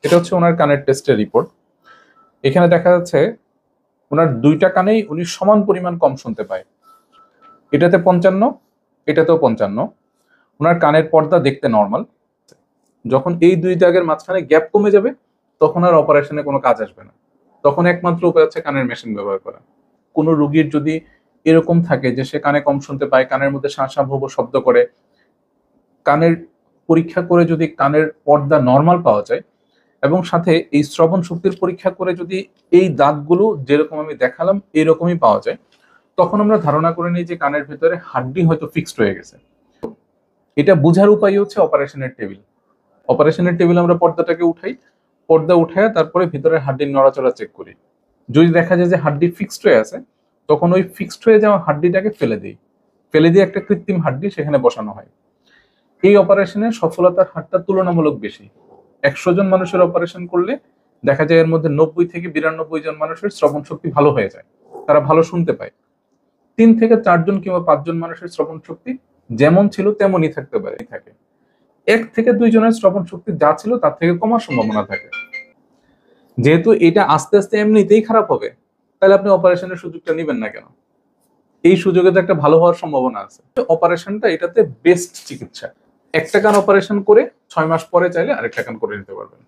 এটা হচ্ছে ওনার কানের টেস্টের রিপোর্ট। এখানে দেখা যাচ্ছে ওনার দুইটা কানেই উনি সমান পরিমাণ কম শুনতে পায়। এটাতে 55, এটাতেও 55। ওনার কানের পর্দা দেখতে নর্মাল। যখন এই দুই দাগের মাঝখানে গ্যাপ কমে যাবে তখন আর অপারেশনে কোনো কাজ আসবে না। তখন একমাত্র উপায় হচ্ছে কানের মেশিন ব্যবহার করা। কোনো রোগীর যদি এরকম থাকে যে সে কানে কম শুনতে পায়, কানের মধ্যে শাঁ শাঁ ভোঁ ভোঁ শব্দ করে, কানের পরীক্ষা করে যদি কানের পর্দা নর্মাল পাওয়া যায় এবং সাথে এই শ্রবণ শক্তির পরীক্ষা করে যদি এই দাগগুলো যেরকম আমি দেখালাম এরকমই পাওয়া যায়, তখন আমরা ধারণা করে নিই যে কানের ভেতরে হাড্ডি হয়তো ফিক্সড হয়ে গেছে। এটা বোঝার উপায় হচ্ছে অপারেশনের টেবিল। অপারেশনের টেবিল আমরা পর্দাটাকে উঠাই, পর্দা উঠায় তারপরে ভিতরে হাড্ডির নড়াচড়া চেক করি। যদি দেখা যায় যে হাড্ডি ফিক্সড হয়ে আছে, তখন ওই ফিক্সড হয়ে যাওয়া হাড্ডিটাকে ফেলে দিই। ফেলে দিয়ে একটা কৃত্রিম হাড্ডি সেখানে বসানো হয়। এই অপারেশনের সফলতার হারটা তুলনামূলক বেশি। 100 জন মানুষের অপারেশন করলে দেখা যায় এর মধ্যে 90 থেকে 92 জন মানুষের শ্রবণ শক্তি ভালো হয়ে যায়, তারা ভালো শুনতে পায়। 3 থেকে 4 জন কিংবা 5 জন মানুষের শ্রবণ শক্তি যেমন ছিল তেমনই থাকতে পারে থাকে। 1 থেকে 2 জনের শ্রবণ শক্তি যা ছিল তার থেকে কমার সম্ভাবনা থাকে। যেহেতু এটা আস্তে আস্তে এমনিতেই খারাপ হবে, তাহলে আপনি অপারেশনের সুযোগটা নেবেন না কেন? এই সুযোগে তো একটা ভালো হওয়ার সম্ভাবনা আছে। অপারেশনটা এটাতে বেস্ট চিকিৎসা। একটা কান অপারেশন করে 6 মাস পরে চাইলে আরেকটা কান করে নিতে পারবেন।